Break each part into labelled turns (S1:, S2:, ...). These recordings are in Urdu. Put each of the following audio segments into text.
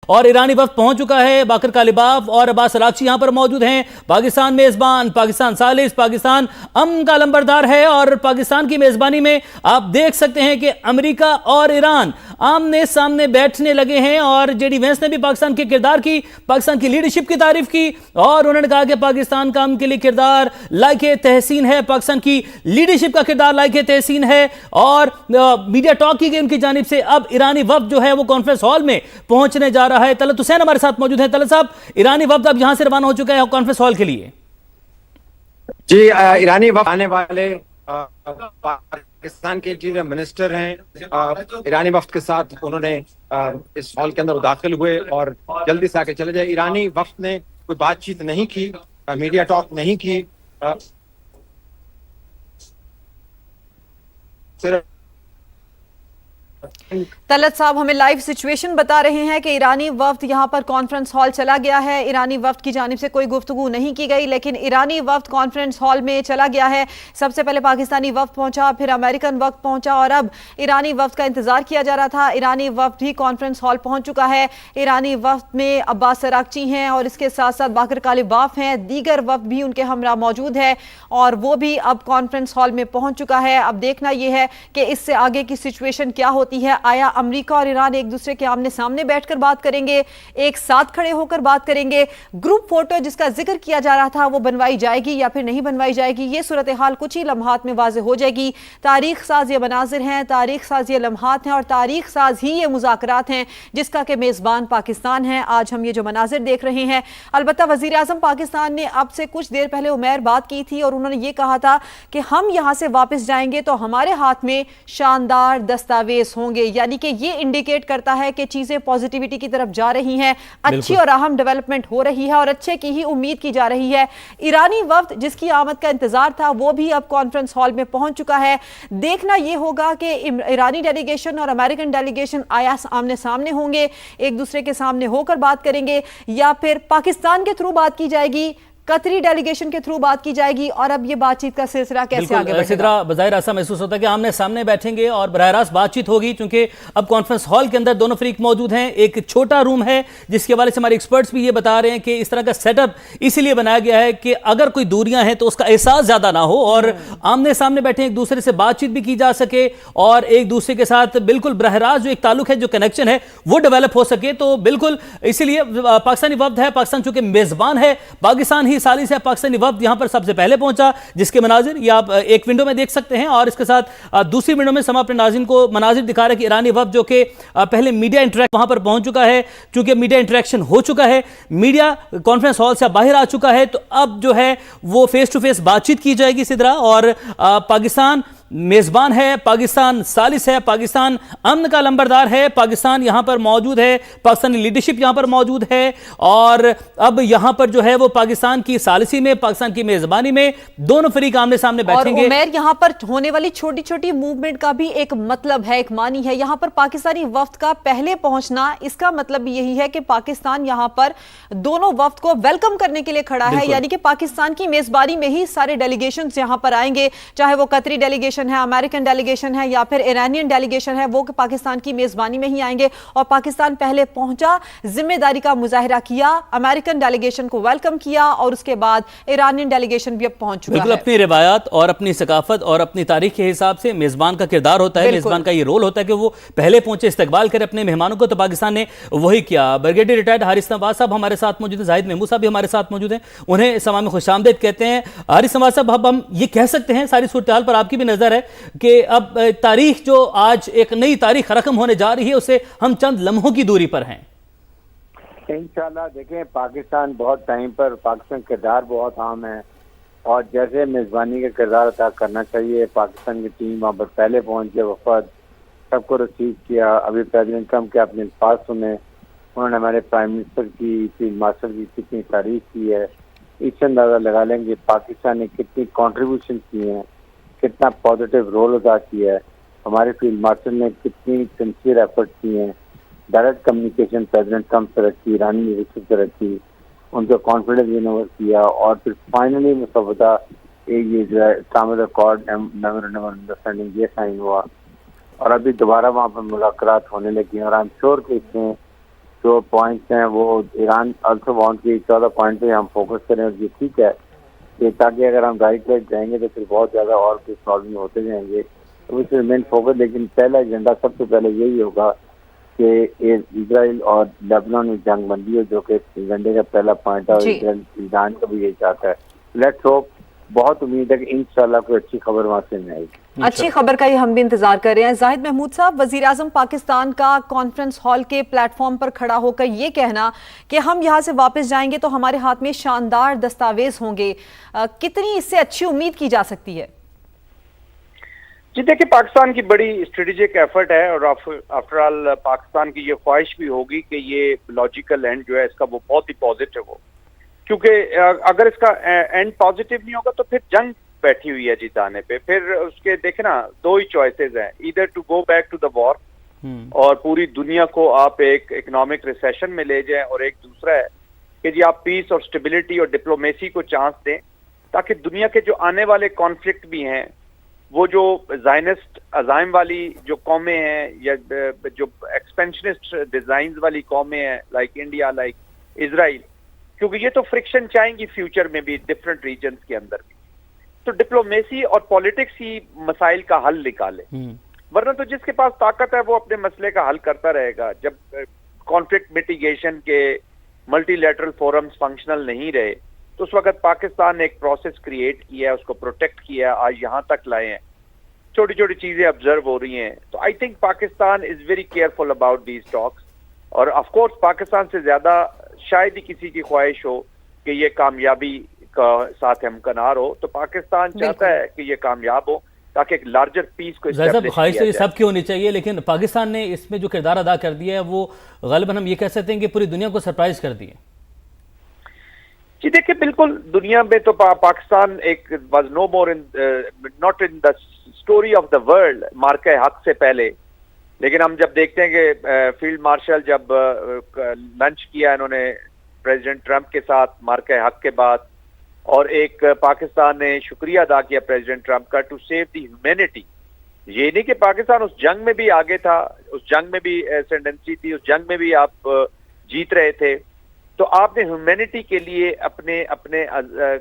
S1: اور ایرانی وفد پہنچ چکا ہے. باقر کالباف اور عباس اراغچی یہاں پر موجود ہیں. پاکستان میزبان، پاکستان ثالث، پاکستان امن کا لمبردار ہے. اور پاکستان کی میزبانی میں آپ دیکھ سکتے ہیں کہ امریکہ اور ایران آمنے سامنے بیٹھنے لگے ہیں. اور جے ڈی وینس نے بھی پاکستان کے کردار کی، پاکستان کی لیڈرشپ کی تعریف کی، اور انہوں نے کہا کہ پاکستان کا امن کے لیے کردار لائق تحسین ہے، پاکستان کی لیڈرشپ کا کردار لائق تحسین ہے. اور میڈیا ٹاک کی گئی ان کی جانب سے. اب ایرانی وفد جو ہے وہ کانفرنس ہال میں پہنچنے جا رہا ہے. طلعت حسین ہمارے ساتھ موجود ہیں. طلعت صاحب، ایرانی وفد اب یہاں سے روانہ ہو چکا ہے کانفرنس ہال کے لیے.
S2: جی، ایرانی وفد آنے والے پاکستان کے چیف منسٹر ہیں. ایرانی وفد کے ساتھ انہوں نے اس ہال کے اندر داخل ہوئے اور جلدی سے آ کے چلے جائے. ایرانی وفد نے کوئی بات چیت نہیں کی، میڈیا ٹاک نہیں کی، صرف
S3: طلعت صاحب ہمیں لائیو سچویشن بتا رہے ہیں کہ ایرانی وفد یہاں پر کانفرنس ہال چلا گیا ہے. ایرانی وفد کی جانب سے کوئی گفتگو نہیں کی گئی، لیکن ایرانی وفد کانفرنس ہال میں چلا گیا ہے. سب سے پہلے پاکستانی وفد پہنچا، پھر امریکن وفد پہنچا، اور اب ایرانی وفد کا انتظار کیا جا رہا تھا. ایرانی وفد بھی کانفرنس ہال پہنچ چکا ہے. ایرانی وفد میں عباس اراغچی ہیں اور اس کے ساتھ ساتھ باقر کالباف ہیں. دیگر وفد بھی ان کے ہمراہ موجود ہے اور وہ بھی اب کانفرنس ہال میں پہنچ چکا ہے. اب دیکھنا یہ ہے کہ اس سے آگے کی سچویشن کیا ہوتی ہے. آیا امریکہ اور ایران ایک دوسرے کے آمنے سامنے بیٹھ کر بات کریں گے، ایک ساتھ کھڑے ہو کر بات کریں گے؟ گروپ فوٹو جس کا ذکر کیا جا رہا تھا وہ بنوائی جائے گی یا پھر نہیں بنوائی جائے گی؟ یہ صورتحال کچھ ہی لمحات میں واضح ہو جائے گی. تاریخ ساز یہ مناظر ہیں، تاریخ ساز یہ لمحات ہیں، اور تاریخ ساز ہی یہ مذاکرات ہیں جس کا کہ میزبان پاکستان ہے. آج ہم یہ جو مناظر دیکھ رہے ہیں، البتہ وزیر اعظم پاکستان نے اب سے کچھ دیر پہلے عمیر بات کی تھی اور انہوں نے یہ کہا تھا کہ ہم یہاں سے واپس جائیں گے تو ہمارے ہاتھ میں شاندار دستاویز ہوں گے. یعنی کہ یہ انڈیکیٹ کرتا ہے کہ چیزیں پوزیٹیوٹی کی طرف جا رہی ہیں، اچھی اور اہم ڈیولپمنٹ ہو رہی ہے اور اچھے کی ہی امید کی جا رہی ہے. ایرانی وفد جس کی آمد کا انتظار تھا وہ بھی اب کانفرنس ہال میں پہنچ چکا ہے. دیکھنا یہ ہوگا کہ ایرانی ڈیلیگیشن اور امریکن ڈیلیگیشن آیا آمنے سامنے ہوں گے، ایک دوسرے کے سامنے ہو کر بات کریں گے، یا پھر پاکستان کے تھرو بات کی جائے گی، قطری ڈیلیگیشن کے تھرو بات کی جائے گی، اور اب یہ بات چیت کا سلسلہ کیسے آگے بڑھے گا؟
S1: بظاہر ایسا محسوس ہوتا ہے کہ آمنے سامنے بیٹھیں گے اور براہ راست بات چیت ہوگی، چونکہ اب کانفرنس ہال کے اندر دونوں فریق موجود ہیں. ایک چھوٹا روم ہے جس کے حوالے سے ہمارے ایکسپرٹس بھی یہ بتا رہے ہیں کہ اس طرح کا سیٹ اپ اسی لیے بنایا گیا ہے کہ اگر کوئی دوریاں ہیں تو اس کا احساس زیادہ نہ ہو اور آمنے سامنے بیٹھیں، ایک دوسرے سے بات چیت بھی کی جا سکے اور ایک دوسرے کے ساتھ بالکل براہ راست جو ایک تعلق ہے، جو کنیکشن ہے، وہ ڈیولپ ہو سکے. تو بالکل اسی لیے پاکستانی وفد ہے، پاکستان چونکہ میزبان ہے، پاکستان ہی ثالث ہے، پاکستانی وفد یہاں پر سب سے پہلے پہنچا، جس کے مناظر یہ آپ ایک ونڈو میں دیکھ سکتے ہیں. اور اس کے ساتھ دوسری ونڈو میں ہم اپنے ناظرین کو مناظر دکھا رہے ہیں کہ ایرانی وفد جو کہ پہلے میڈیا انٹریکٹ وہاں پر پہنچ چکا ہے، چونکہ میڈیا انٹریکشن ہو چکا ہے، میڈیا کانفرنس ہال سے باہر آ چکا ہے، تو اب جو ہے وہ فیس ٹو فیس بات چیت کی جائے گی اسی طرح. اور پاکستان میزبان ہے، پاکستان ثالث ہے، پاکستان امن کا لمبردار ہے، پاکستان یہاں پر موجود ہے، پاکستانی لیڈرشپ یہاں پر موجود ہے. اور اب یہاں پر جو ہے وہ پاکستان کی ثالثی میں، پاکستان کی میزبانی میں دونوں فریق آمنے سامنے بیٹھیں گے.
S3: اور عمیر، یہاں پر ہونے والی چھوٹی چھوٹی موومنٹ کا بھی ایک مطلب ہے، ایک معنی ہے. یہاں پر پاکستانی وفد کا پہلے پہنچنا، اس کا مطلب بھی یہی ہے کہ پاکستان یہاں پر دونوں وفد کو ویلکم کرنے کے لیے کھڑا ہے. یعنی کہ پاکستان کی میزبانی میں ہی سارے ڈیلیگیشنز یہاں پر آئیں گے، چاہے وہ قطری ڈیلیگیشن ہے، امریکن ڈیلیگیشن ہے یا پھر ایرانین ڈیلیگیشن ہے، وہ پاکستان کی میزبانی میں ہی آئیں گے. اور پاکستان پہلے پہنچا، ذمہ داری کا مظاہرہ کیا، امریکن ڈیلیگیشن کو ویلکم کیا، اور اس کے بعد ایرانین ڈیلیگیشن بھی اب پہنچ چکا ہے.
S1: بالکل اپنی روایات اور اپنی ثقافت اور اپنی تاریخ کے حساب سے میزبان کا کردار ہوتا ہے، میزبان کا یہ رول ہوتا ہے کہ وہ پہلے پہنچے، استقبال کرے اپنے مہمانوں کو. تو پاکستان نے وہی کیا. بریگیڈیئر ریٹائرڈ حارث نواز صاحب ہمارے ساتھ موجود ہیں، زاہد محمود صاحب بھی ہمارے ساتھ موجود ہیں، انہیں سما میں خوش آمدید کہتے ہیں. حارث نواز صاحب، اب ہم یہ کہہ سکتے ہیں، ساری صورتحال پر آپ کی بھی نظر ہے کہ اب تاریخ جو آج ایک نئی تاریخ رقم ہونے جا رہی ہے، اسے ہم چند لمحوں کی دوری پر ہیں.
S4: انشاءاللہ دیکھیں، پاکستان بہت ٹائم پر، پاکستان کردار بہت عام ہے اور جیسے میزبانی کا کردار ادا کرنا چاہیے. پاکستان کی ٹیم وہاں پر پہلے پہنچ کے وفد سب کو ریسیو کیا. ابھی پریزیڈنٹ ٹرمپ کے اپنے الفاظ سنے، انہوں نے ہمارے پرائم منسٹر کی، فیلڈ مارشل کی کتنی تعریف کی ہے. اس سے اندازہ لگا لیں کہ پاکستان نے کتنی کنٹریبیوشن کی ہیں، کتنا پازیٹیو رول ادا کیا ہے. ہمارے فیلڈ مارشل نے کتنی سنسیئر ایفرٹ کی ہیں، ڈائریکٹ کمیونیکیشن پریزیڈنٹ ٹرمپ سے رکھی، ایرانی لیڈرشپ سے رکھی، ان کو کانفیڈنس ونور کیا، اور پھر فائنلی مسودہ یہ جو ہے Islamic accord memorandum of understanding یہ سائن ہوا. اور ابھی دوبارہ وہاں پر ملاقات ہونے لگی. اور آئی ایم شیور کہ اس میں جو پوائنٹس ہیں وہ ایران آلسو وانٹ کی 14 پوائنٹ پہ ہم فوکس کریں, اور یہ ٹھیک ہے کہ تاکہ اگر ہم رائٹ رائٹ جائیں گے تو پھر بہت زیادہ اور کچھ پرابلم ہوتے جائیں گے, تو اس مین فوکس. لیکن پہلا ایجنڈا سب سے پہلے یہی ہوگا کہ اسرائیل اور لیبنان میں جنگ بندی ہو, جو کہ ایجنڈے کا پہلا پوائنٹ ہے, اور ایران کا بھی یہی چاہتا ہے. لیٹس ہوپ, بہت امید ہے کہ انشاءاللہ کوئی اچھی خبر وہاں سے نہیں آئے گی.
S3: اچھی خبر کا ہی ہم بھی انتظار کر رہے ہیں. زاہد محمود صاحب, وزیر اعظم پاکستان کا کانفرنس ہال کے پلیٹ فارم پر کھڑا ہو کر یہ کہنا کہ ہم یہاں سے واپس جائیں گے تو ہمارے ہاتھ میں شاندار دستاویز ہوں گے, کتنی اس سے اچھی امید کی جا سکتی ہے؟
S5: جی دیکھیں, پاکستان کی بڑی اسٹریٹجک ایفرٹ ہے, اور آفٹر آل پاکستان کی یہ خواہش بھی ہوگی کہ یہ لاجیکل اینڈ جو ہے اس کا وہ بہت ہی پازیٹیو ہو, کیونکہ اگر اس کا اینڈ پازیٹیو نہیں ہوگا تو پھر جنگ بیٹھی ہوئی ہے جتانے پہ. پھر اس کے دیکھیں نا, دو ہی چوائسیز ہیں, either to go back to the war اور پوری دنیا کو آپ ایک اکنامک ریسیشن میں لے جائیں, اور ایک دوسرا ہے کہ جی آپ پیس اور اسٹیبلٹی اور ڈپلومیسی کو چانس دیں, تاکہ دنیا کے جو آنے والے کانفلکٹ بھی ہیں, وہ جو زائنسٹ عزائم والی جو قومیں ہیں یا جو ایکسپینشنسٹ ڈیزائنز والی قومیں ہیں, لائک انڈیا, لائک اسرائیل, کیونکہ یہ تو فرکشن چاہیں گی فیوچر میں بھی ڈفرینٹ ریجنز کے اندر بھی, تو ڈپلومیسی اور پالیٹکس ہی مسائل کا حل نکالے. ورنہ تو جس کے پاس طاقت ہے وہ اپنے مسئلے کا حل کرتا رہے گا. جب کانفلکٹ میٹیگیشن کے ملٹی لیٹرل فورمز فنکشنل نہیں رہے تو اس وقت پاکستان نے ایک پروسیس کریٹ کیا ہے, اس کو پروٹیکٹ کیا ہے, آج یہاں تک لائے ہیں. چھوٹی چھوٹی چیزیں آبزرو ہو رہی ہیں, تو I think Pakistan is very careful about these talks, اور آف کورس پاکستان سے زیادہ شاید ہی کسی کی خواہش ہو کہ یہ کامیابی کا ساتھ ہمکنار ہو, تو پاکستان چاہتا ہے کہ یہ کامیاب ہو تاکہ ایک لارجر پیس کو
S1: صاحب خواہش تو یہ سب کی ہونی چاہیے, لیکن پاکستان نے اس میں جو کردار ادا کر دیا ہے وہ غالباً ہم یہ کہہ سکتے ہیں کہ پوری دنیا کو سرپرائز کر دی ہے.
S5: جی دیکھیں, بالکل دنیا میں تو پاکستان ایک was no more not in the story of the world مارکہ حق سے پہلے, لیکن ہم جب دیکھتے ہیں کہ فیلڈ مارشل جب لنچ کیا انہوں نے پریزیڈنٹ ٹرمپ کے ساتھ مارکہ حق کے بعد, اور ایک پاکستان نے شکریہ ادا کیا پریزیڈنٹ ٹرمپ کا ٹو سیو دی ہیومینٹی. یہ نہیں کہ پاکستان اس جنگ میں بھی آگے تھا, اس جنگ میں بھی اسینڈنسی تھی, اس جنگ میں بھی آپ جیت رہے تھے, تو آپ نے ہیومینٹی کے لیے اپنے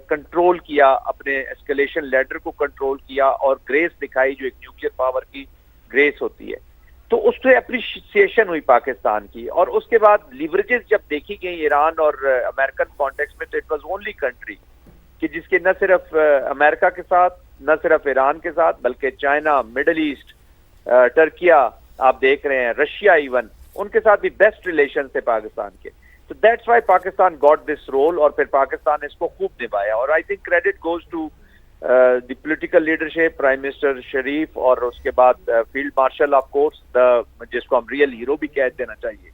S5: کنٹرول کیا, اپنے اسکیلیشن لیڈر کو کنٹرول کیا, اور گریس دکھائی جو ایک نیوکلیئر پاور کی گریس ہوتی ہے. تو اس سے اپریشیشن ہوئی پاکستان کی. اور اس کے بعد لیوریجز جب دیکھی گئی ایران اور امریکن کانٹیکس میں, تو اٹ واز اونلی کنٹری کہ جس کے نہ صرف امریکہ کے ساتھ, نہ صرف ایران کے ساتھ, بلکہ چائنا, مڈل ایسٹ, ٹرکیا آپ دیکھ رہے ہیں, رشیا ایون, ان کے ساتھ بھی بیسٹ ریلیشن تھے پاکستان کے. تو that's why Pakistan got this role, اور پھر پاکستان نے اس کو خوب نبھایا. اور I think credit goes to the political leadership, prime minister Sharif, اور اس کے بعد فیلڈ مارشل آف کورس, جس کو ہم ریئل ہیرو بھی کہہ دینا چاہیے,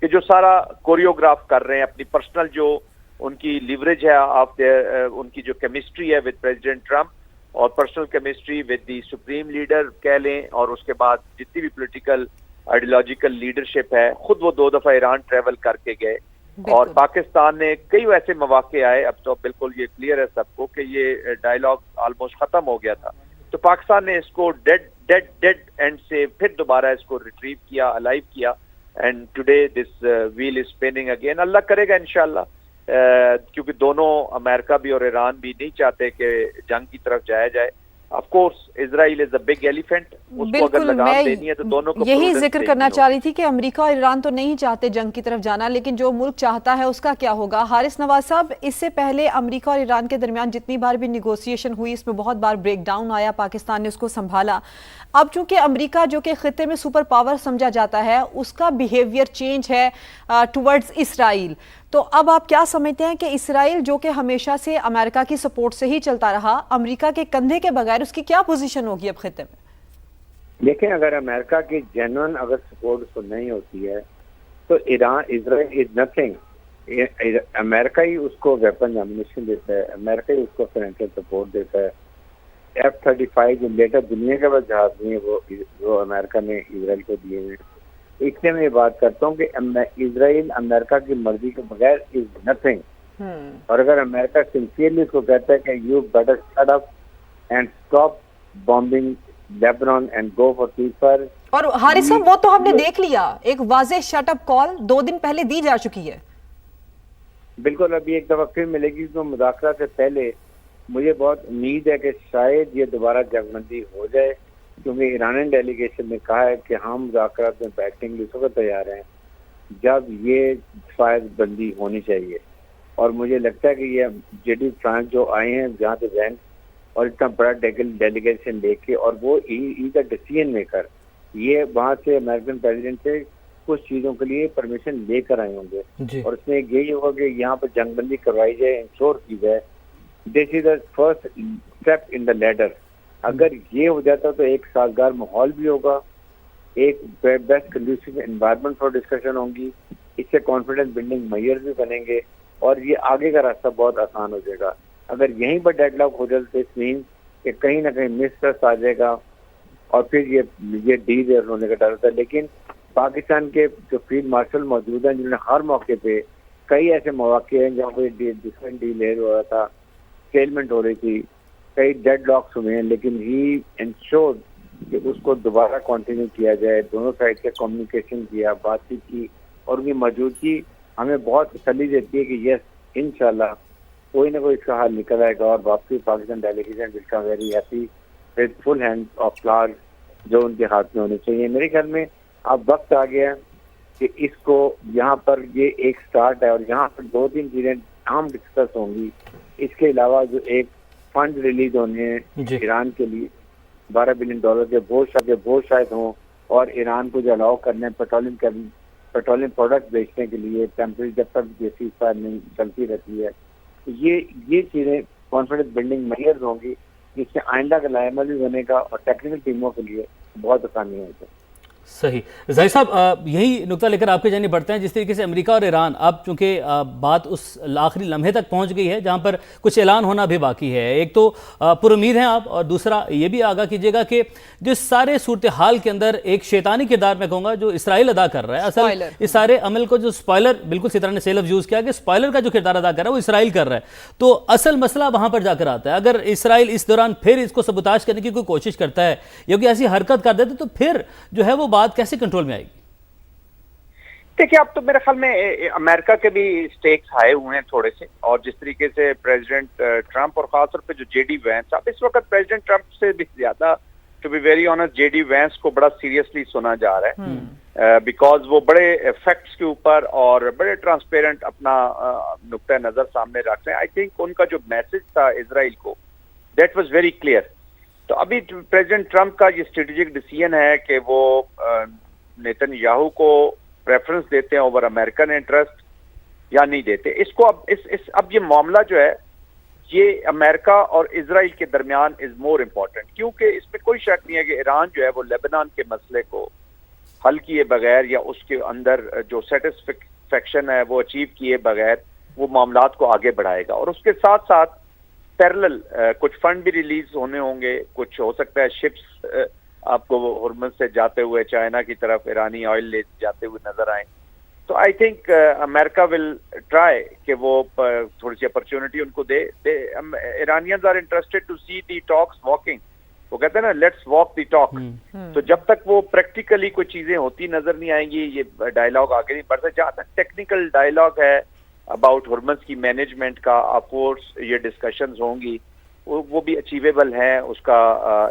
S5: کہ جو سارا کوریوگراف کر رہے ہیں, اپنی پرسنل جو ان کی لیوریج ہے ان کی جو کیمسٹری ہے ود پریزیڈنٹ ٹرمپ, اور personal chemistry with the supreme leader کہہ لیں, اور اس کے بعد جتنی بھی پولیٹیکل آئیڈیولوجیکل لیڈرشپ ہے, خود وہ 2 دفعہ ایران ٹریول کر کے گئے. اور پاکستان نے کئی ایسے مواقع آئے, اب تو بالکل یہ کلیئر ہے سب کو کہ یہ ڈائیلاگ آلموسٹ ختم ہو گیا تھا, تو پاکستان نے اس کو ڈیڈ اینڈ سے پھر دوبارہ اس کو ریٹریو کیا, الائیو کیا, and today this wheel is spinning again. اللہ کرے گا انشاءاللہ, کیونکہ دونوں امریکہ بھی اور ایران بھی نہیں چاہتے کہ جنگ کی طرف جایا جائے. Of course Israel is a big elephant, اس کو اگر لگام دینی ہے تو دونوں کو
S3: یہی ذکر کرنا چاہ رہی تھی کہ امریکہ اور ایران تو نہیں چاہتے جنگ کی طرف جانا, لیکن جو ملک چاہتا ہے اس کا کیا ہوگا. حارث نواز صاحب, اس سے پہلے امریکہ اور ایران کے درمیان جتنی بار بھی نیگوسیشن ہوئی, اس میں بہت بار بریک ڈاؤن آیا, پاکستان نے اس کو سنبھالا. اب چونکہ امریکہ جو کہ خطے میں سپر پاور سمجھا جاتا ہے, اس کا بیہیویئر چینج ہے ٹورڈز اسرائیل, تو اب آپ کیا سمجھتے ہیں کہ اسرائیل جو کہ ہمیشہ سے امریکہ کی سپورٹ سے ہی چلتا رہا, امریکہ کے کندھے کے بغیر اس کی کیا پوزیشن ہوگی اب خطے میں؟
S4: دیکھیں, اگر امریکہ کی جینوئن اگر سپورٹ اس کو نہیں ہوتی ہے تو اسرائیل از نتھنگ. امریکہ ہی اس کو ویپن ایمونیشن دیتا ہے, امریکہ ہی اس کو فائنینشیل سپورٹ دیتا ہے. F-35 جو لیٹر دنیا کے بعد جہاز نہیں ہے وہ امریکہ نے اسرائیل کو دیے ہیں. اس لیے میں یہ بات کرتا ہوں کہ اسرائیل امریکہ کی مرضی کے بغیر از نتھنگ. اور اگر امریکہ سنسیئرلی اس کو کہتا ہے کہ you better shut up and stop bombing Lebanon and go for ceasefire,
S3: اور حارث صاحب وہ تو ہم نے دیکھ لیا، ایک واضح شٹ اپ کال 2 دن پہلے دی جا چکی ہے.
S4: بالکل ابھی ایک دفعہ پھر ملے گی. تو مذاکرات سے پہلے مجھے بہت امید ہے کہ شاید یہ دوبارہ جنگ بندی ہو جائے، کیونکہ ایرانی ڈیلیگیشن نے کہا ہے کہ ہم مذاکرات میں بیٹھنے کے لیے اس وقت تیار ہیں جب یہ فائز بندی ہونی چاہیے. اور مجھے لگتا ہے کہ یہ جے ڈی فرانس جو آئے ہیں جہاں سے بینک اور اتنا بڑا ڈیلیگیشن لے کے، اور وہ دا ڈیسیژن میکر، یہ وہاں سے امریکن پریزیڈنٹ سے کچھ چیزوں کے لیے پرمیشن لے کر آئے ہوں گے. اور اس میں یہی ہوگا کہ یہاں پہ جنگ بندی کروائی جائے، انشور کی جائے. This is the first step in the leader. اگر یہ ہو جاتا تو ایک سازگار ماحول بھی ہوگا، ایک best condition environment for discussion ہوں گی، اس سے کانفیڈنس بلڈنگ میئرز بھی بنیں گے اور یہ آگے کا راستہ بہت آسان ہو جائے گا. اگر یہیں پر ڈیڈ لاک ہو جائے تو اس مینس کہ کہیں نہ کہیں مسٹرسٹ آ جائے گا اور پھر یہ ڈی دیر ہونے کا ڈر ہوتا ہے. لیکن پاکستان کے جو فیلڈ مارشل موجود ہیں، جنہوں نے ہر موقع پہ کئی ایسے مواقع ہیں جہاں پہ ڈفرینٹ ڈیل ہو رہا تھا، سیلمنٹ ہو رہی تھی، کئی ڈیڈ لاکس ہوئے ہیں، لیکن ہی انشورڈ کہ اس کو دوبارہ کنٹینیو کیا جائے. دونوں سائڈ سے کمیونیکیشن کیا، بات چیت کی، اور ان کی موجودگی ہمیں بہت تسلی دیتی ہے کہ یس انشاءاللہ کوئی نہ کوئی اس کا حل نکل آئے گا اور واپسی Pakistan delegation will come very happy with full hand of flowers جو ان کے ہاتھ میں ہونے چاہیے. میرے خیال میں اب وقت آ گیا کہ اس کو یہاں پر یہ ایک سٹارٹ ہے اور یہاں پر 2-3 چیزیں عام ڈسکس ہوں گی. اس کے علاوہ جو ایک فنڈ ریلیز ہونے ہیں ایران کے لیے $12 بلین کے وہ شاید ہوں، اور ایران کو جو الاؤ کرنے پیٹرولیم پروڈکٹ بیچنے کے لیے ٹیمپریری جب تک جیسی فائر نہیں چلتی رہتی ہے. یہ چیزیں کانفیڈنس بلڈنگ میئرز ہوں گی جس سے آئندہ کا لائحہ بھی بنے گا اور ٹیکنیکل ٹیموں کے لیے بہت آسانی ہوگی.
S1: صحیح. ظاہر صاحب یہی نقطہ لے کر آپ کے جانب بڑھتے ہیں. جس طریقے سے امریکہ اور ایران اب چونکہ بات اس آخری لمحے تک پہنچ گئی ہے جہاں پر کچھ اعلان ہونا بھی باقی ہے، ایک تو پر امید ہیں آپ، اور دوسرا یہ بھی آگاہ کیجیے گا کہ جس سارے صورتحال کے اندر ایک شیطانی کردار میں کہوں گا جو اسرائیل ادا کر رہا ہے، اصل اس سارے عمل کو جو سپوائلر، بالکل سترہ نے سے لفظ یوز کیا کہ سپوائلر کا جو کردار ادا کر رہا ہے وہ اسرائیل کر رہا ہے. تو اصل مسئلہ وہاں پر جا کر آتا ہے. اگر اسرائیل اس دوران پھر اس کو سبوتاژ کرنے کی کوئی کوشش کرتا ہے یا کوئی ایسی حرکت کر دیتا تو پھر جو ہے وہ بات کیسے کنٹرول میں آئے گی؟
S5: دیکھیے اب تو میرے خیال میں امریکہ کے بھی سٹیکس ہائے ہوئے ہیں تھوڑے سے، اور جس طریقے سے پریزیڈنٹ ٹرمپ اور خاص طور پہ جو جے ڈی وینس، اب اس وقت پریزیڈنٹ ٹرمپ سے بھی زیادہ to be very honest J D Vance کو بڑا سیریسلی سنا جا رہا ہے، بیکاز وہ بڑے فیکٹس کے اوپر اور بڑے ٹرانسپیرنٹ اپنا نقطۂ نظر سامنے رکھ رہے ہیں. آئی تھنک ان کا جو میسج تھا اسرائیل کو دیٹ واز ویری کلیئر. تو ابھی پریزیڈنٹ ٹرمپ کا یہ اسٹریٹجک ڈیسیژن ہے کہ وہ نیتن یاہو کو پریفرنس دیتے ہیں اوور امریکن انٹرسٹ یا نہیں دیتے. اس کو اب یہ معاملہ جو ہے یہ امریکہ اور اسرائیل کے درمیان از مور امپورٹنٹ، کیونکہ اس میں کوئی شک نہیں ہے کہ ایران جو ہے وہ لیبنان کے مسئلے کو حل کیے بغیر یا اس کے اندر جو سیٹسفیکشن ہے وہ اچیو کیے بغیر وہ معاملات کو آگے بڑھائے گا. اور اس کے ساتھ ساتھ پیرلل کچھ فنڈ بھی ریلیز ہونے ہوں گے، کچھ ہو سکتا ہے شپس آپ کو ہرمز سے جاتے ہوئے چائنا کی طرف ایرانی آئل لے جاتے ہوئے نظر آئیں. تو I think America will try کہ وہ تھوڑی سی اپرچونٹی ان کو دے. Iranians are interested to see the talks walking, وہ کہتے ہیں نا لیٹس واک دی ٹاک. تو جب تک وہ پریکٹیکلی کوئی چیزیں ہوتی نظر نہیں آئیں گی یہ ڈائلاگ آگے نہیں بڑھتا. جہاں تک ٹیکنیکل ڈائلاگ ہے اباؤٹ ہرمز کی مینجمنٹ کا آف کورس یہ ڈسکشنز ہوں گی، وہ بھی اچیویبل ہیں. اس کا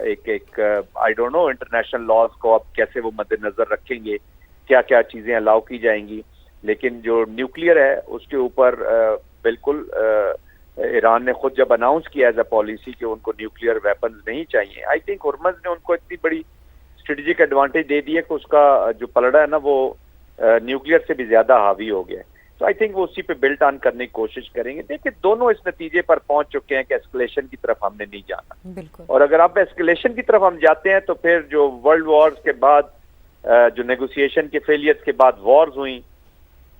S5: ایک I don't know international laws کو اب کیسے وہ مد نظر رکھیں گے، کیا کیا چیزیں الاؤ کی جائیں گی. لیکن جو نیوکلیئر ہے اس کے اوپر بالکل ایران نے خود جب اناؤنس کیا ایز اے پالیسی کہ ان کو نیوکلیئر ویپنز نہیں چاہیے، آئی تھنک ہرمز نے ان کو اتنی بڑی اسٹریٹجک ایڈوانٹیج دے دی ہے کہ اس کا جو پلڑا ہے نا وہ نیوکلیئر سے بھی زیادہ حاوی ہو گیا. تو آئی تھنک وہ اسی پہ بلٹ آن کرنے کی کوشش کریں گے. دیکھیں دونوں اس نتیجے پر پہنچ چکے ہیں کہ ایسکلیشن کی طرف ہم نے نہیں جانا، اور اگر اب ایسکلیشن کی طرف ہم جاتے ہیں تو پھر جو ورلڈ وارز کے بعد جو نیگوسیشن کے فیلیئرز کے بعد وارز ہوئیں،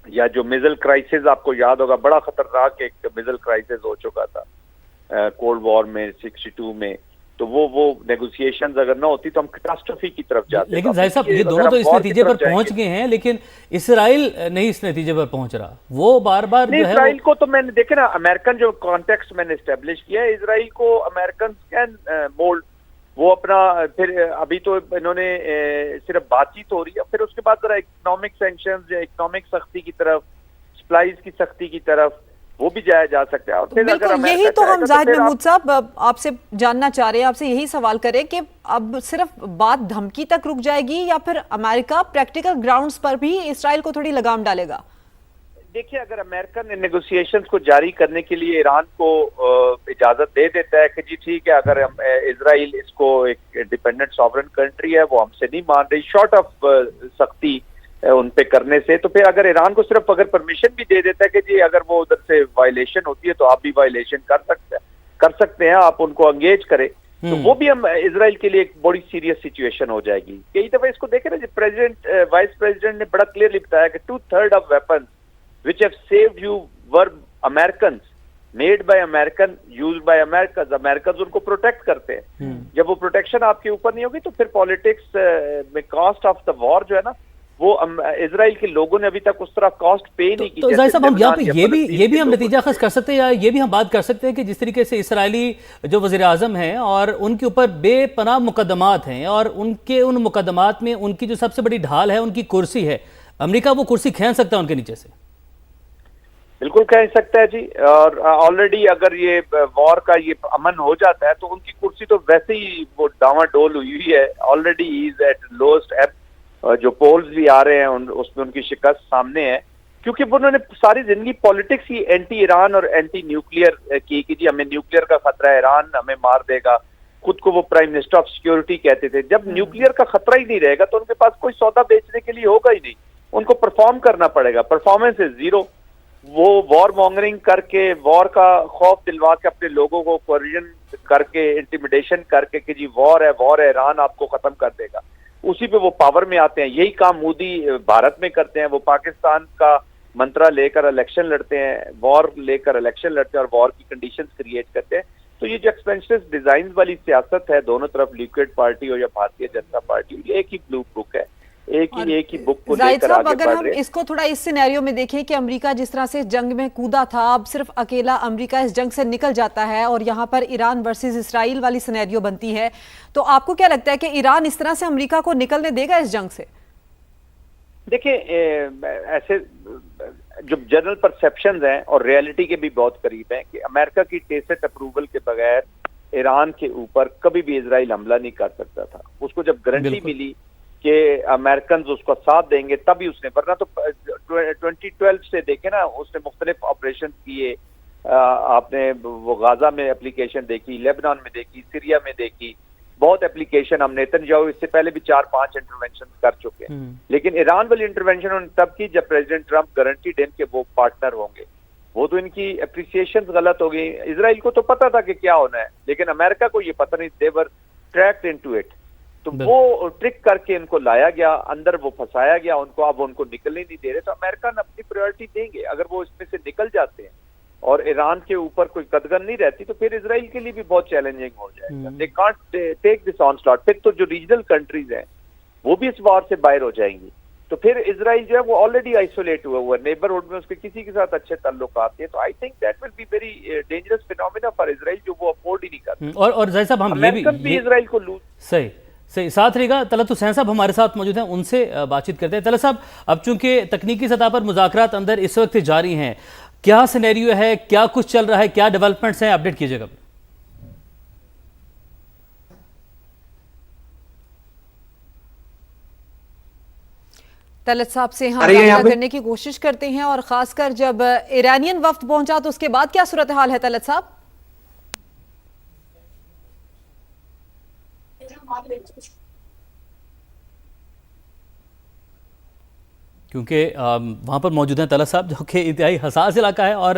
S5: یا جو میزل کرائسس آپ کو یاد ہوگا بڑا خطرناک ایک میزل کرائسس ہو چکا تھا کولڈ وار میں 62 میں، تو وہ نیگوسیشنز اگر نہ ہوتی تو ہم کیٹاسٹروفی کی طرف جاتے.
S1: لیکن ظاہر صاحب یہ دونوں تو اس نتیجے پر پہنچ گئے ہیں، لیکن اسرائیل نہیں اس نتیجے پر پہنچ رہا. وہ بار بار جو ہے
S5: اسرائیل کو تو میں نے دیکھے نا امریکن جو کانٹیکسٹ میں نے اسٹیبلش کیا ہے، اسرائیل کو امریکن کین مولڈ، وہ اپنا پھر ابھی تو انہوں نے صرف بات چیت ہو رہی ہے، پھر اس کے بعد ذرا اکنامک سینکشنز یا اکنامک سختی کی طرف، سپلائز کی سختی کی طرف وہ بھی جایا جا سکتا ہے. اور پھر اگر
S3: بالکل یہی تو ہم زاہد محمود صاحب آپ سے جاننا چاہ رہے ہیں، آپ سے یہی سوال کریں کہ اب صرف بات دھمکی تک رک جائے گی یا پھر امریکہ پریکٹیکل گراؤنڈز پر بھی اسرائیل کو تھوڑی لگام ڈالے گا؟
S5: دیکھیں اگر امریکہ نے نیگوسیشنز کو جاری کرنے کے لیے ایران کو اجازت دے دیتا ہے کہ جی ٹھیک ہے، اگر اسرائیل اس کو ایک ڈیپینڈنٹ ساورن کنٹری ہے، وہ ہم سے نہیں مان رہی شارٹ آف سختی ان پہ کرنے سے، تو پھر اگر ایران کو صرف اگر پرمیشن بھی دے دیتا ہے کہ جی اگر وہ ادھر سے وائلیشن ہوتی ہے تو آپ بھی وائلیشن کر سکتے ہیں، آپ ان کو انگیج کریں، تو وہ بھی ہم اسرائیل کے لیے ایک بڑی سیریس سچویشن ہو جائے گی. کئی دفعہ اس کو دیکھیں نا جی، وائس پریزیڈنٹ نے بڑا کلیئرلی بتایا کہ 2/3 of weapons which have saved you were Americans, made by American, used by Americans. Americans ان کو پروٹیکٹ کرتے ہیں. جب وہ پروٹیکشن آپ کے اوپر نہیں ہوگی تو پھر پالیٹکس میں کاسٹ آف دا وار جو ہے نا، وہ اسرائیل کے لوگوں نے ابھی تک اس طرح کاسٹ پے نہیں کی.
S1: تو ظاہر صاحب ہم یہاں پہ یہ بھی ہم نتیجہ خاص کر سکتے ہیں، یا یہ بھی ہم بات کر سکتے ہیں کہ جس طریقے سے اسرائیلی جو وزیر اعظم ہیں اور ان کے اوپر بے پناہ مقدمات ہیں، اور ان مقدمات میں ان کی جو سب سے بڑی ڈھال ہے ان کی کرسی ہے، امریکہ وہ کرسی کھینچ سکتا ہے ان کے نیچے سے؟
S5: بالکل کہہ سکتا ہے جی. اور آلریڈی اگر یہ وار کا یہ امن ہو جاتا ہے تو ان کی کرسی تو ویسے ہی وہ ڈاواں ڈول ہوئی ہے. آلریڈی از ایٹ لوسٹ ایب. جو پولز بھی آ رہے ہیں اس میں ان کی شکست سامنے ہے، کیونکہ انہوں نے ساری زندگی پالیٹکس ہی اینٹی ایران اور اینٹی نیوکلیئر کی کہ جی ہمیں نیوکلیئر کا خطرہ ہے، ایران ہمیں مار دے گا. خود کو وہ پرائم منسٹر آف سیکورٹی کہتے تھے. جب نیوکلیئر کا خطرہ ہی نہیں رہے گا تو ان کے پاس کوئی سودا بیچنے کے لیے ہوگا ہی نہیں. ان کو پرفارم کرنا پڑے گا. Performance is zero. وہ وار مانگرنگ کر کے، وار کا خوف دلوا کے اپنے لوگوں کو کوریجن کر کے، انٹیمیڈیشن کر کے کہ جی وار ہے ایران آپ کو ختم کر دے گا، اسی پہ وہ پاور میں آتے ہیں. یہی کام مودی بھارت میں کرتے ہیں. وہ پاکستان کا منترا لے کر الیکشن لڑتے ہیں، وار لے کر الیکشن لڑتے ہیں اور وار کی کنڈیشنز کریٹ کرتے ہیں. تو یہ جو ایکسپینشن ڈیزائنز والی سیاست ہے، دونوں طرف لیکوڈ پارٹی ہو یا بھارتیہ جنتا پارٹی، یہ ایک ہی بلو بک ہے، ایک ہی بک کو لے کر آگے بڑھ رہے ہیں.
S3: اگر ہم اس کو تھوڑا اس سینیریو میں دیکھیں کہ امریکہ جس طرح سے جنگ میں کودا تھا، اب صرف اکیلا امریکہ اس جنگ سے نکل جاتا ہے اور یہاں پر ایران ورسز اسرائیل والی سینیریو بنتی ہے، تو آپ کو کیا لگتا ہے کہ ایران اس طرح سے امریکہ کو نکلنے دے گا اس جنگ سے؟
S5: دیکھیں ایسے جو جنرل پرسیپشنز ہیں اور ریئلٹی کے بھی بہت قریب ہیں کہ امریکہ کی ٹیسٹ اپروول کے بغیر ایران کے اوپر کبھی بھی اسرائیل حملہ نہیں کر سکتا تھا. اس کو جب گارنٹی ملی کہ امریکنز اس کو ساتھ دیں گے تبھی اس نے، ورنہ تو 2012 سے دیکھیں نا، اس نے مختلف آپریشن کیے. آپ نے وہ غازہ میں اپلیکیشن دیکھی، لیبنان میں دیکھی، سیریا میں دیکھی، بہت اپلیکیشن ہم نیتنیاہو اس سے پہلے بھی 4-5 انٹروینشن کر چکے ہیں. لیکن ایران والی انٹروینشن انہوں نے تب کی جب پریزیڈنٹ ٹرمپ گارنٹی دیں کہ وہ پارٹنر ہوں گے. وہ تو ان کی اپریسیشن غلط ہو گئی. اسرائیل کو تو پتا تھا کہ کیا ہونا ہے، لیکن امریکہ کو یہ پتہ نہیں. دے ور ٹریکڈ انٹو اٹ. تو وہ ٹرک کر کے ان کو لایا گیا، اندر وہ پھنسایا گیا ان کو. اب ان کو نکلنے نہیں دے رہے. تو امریکن اپنی پریورٹی دیں گے. اگر وہ اس میں سے نکل جاتے ہیں اور ایران کے اوپر کوئی قدغن نہیں رہتی تو پھر اسرائیل کے لیے بھی بہت چیلنجنگ ہو جائے گا. They can't take this on slot. پھر تو جو ریجنل کنٹریز ہیں وہ بھی اس وار سے باہر ہو جائیں گی. تو پھر اسرائیل جو ہے وہ آلریڈی آئسولیٹ ہوا ہوا ہے نیبرہڈ میں، اس کے کسی کے ساتھ اچھے تعلقات ہیں. تو I think that will be very dangerous phenomena for Israel, جو وہ افورڈ ہی نہیں کرتے.
S1: اور ظاہر صاحب ہم
S5: امریکن بھی اسرائیل کو لوز.
S1: صحیح ساتھ رہے گا. طلعت حسین صاحب ہمارے ساتھ موجود ہیں، ان سے بات چیت کرتے ہیں. طلعت صاحب، اب چونکہ تکنیکی سطح پر مذاکرات اندر اس وقت جاری ہیں، کیا سینیریو ہے، کیا کچھ چل رہا ہے، کیا ڈیولپمنٹس ہیں، اپڈیٹ کیجئے گا.
S3: طلعت صاحب سے ہم رابطہ کرنے کی کوشش کرتے ہیں، اور خاص کر جب ایرانین وفد پہنچا تو اس کے بعد کیا صورتحال ہے طلعت صاحب؟
S1: کیونکہ وہاں پر موجود ہیں طلعت صاحب، جو کہ انتہائی حساس علاقہ ہے اور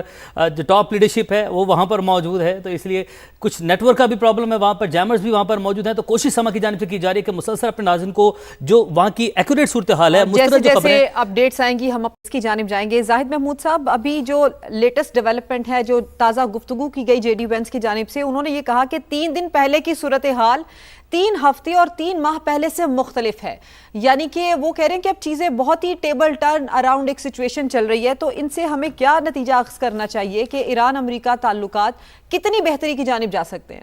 S1: جو ٹاپ لیڈرشپ ہے وہ وہاں پر موجود ہے، تو اس لیے کچھ نیٹ ورک کا بھی پرابلم ہے وہاں پر. جیمرز بھی وہاں پر موجود ہیں. تو کوشش سما کی جانب سے کی جا رہی ہے کہ مسلسل اپنے ناظرین کو جو وہاں کی ایکوریٹ صورتحال ہے، مستند جو خبریں
S3: جیسے اپڈیٹس آئیں گی ہم اس کی جانب جائیں گے. زاہد محمود صاحب، ابھی جو لیٹسٹ ڈیولپمنٹ ہے، جو تازہ گفتگو کی گئی جے ڈی وینس کی جانب سے، انہوں نے یہ کہا کہ 3 دن پہلے کی صورتحال 3 ہفتے اور 3 ماہ پہلے سے مختلف ہے. یعنی کہ وہ کہہ رہے ہیں کہ اب چیزیں بہت ہی ٹیبل ٹرن اراؤنڈ ایک سچویشن چل رہی ہے. تو ان سے ہمیں کیا نتیجہ اخذ کرنا چاہیے کہ ایران امریکہ تعلقات کتنی بہتری کی جانب جا سکتے ہیں؟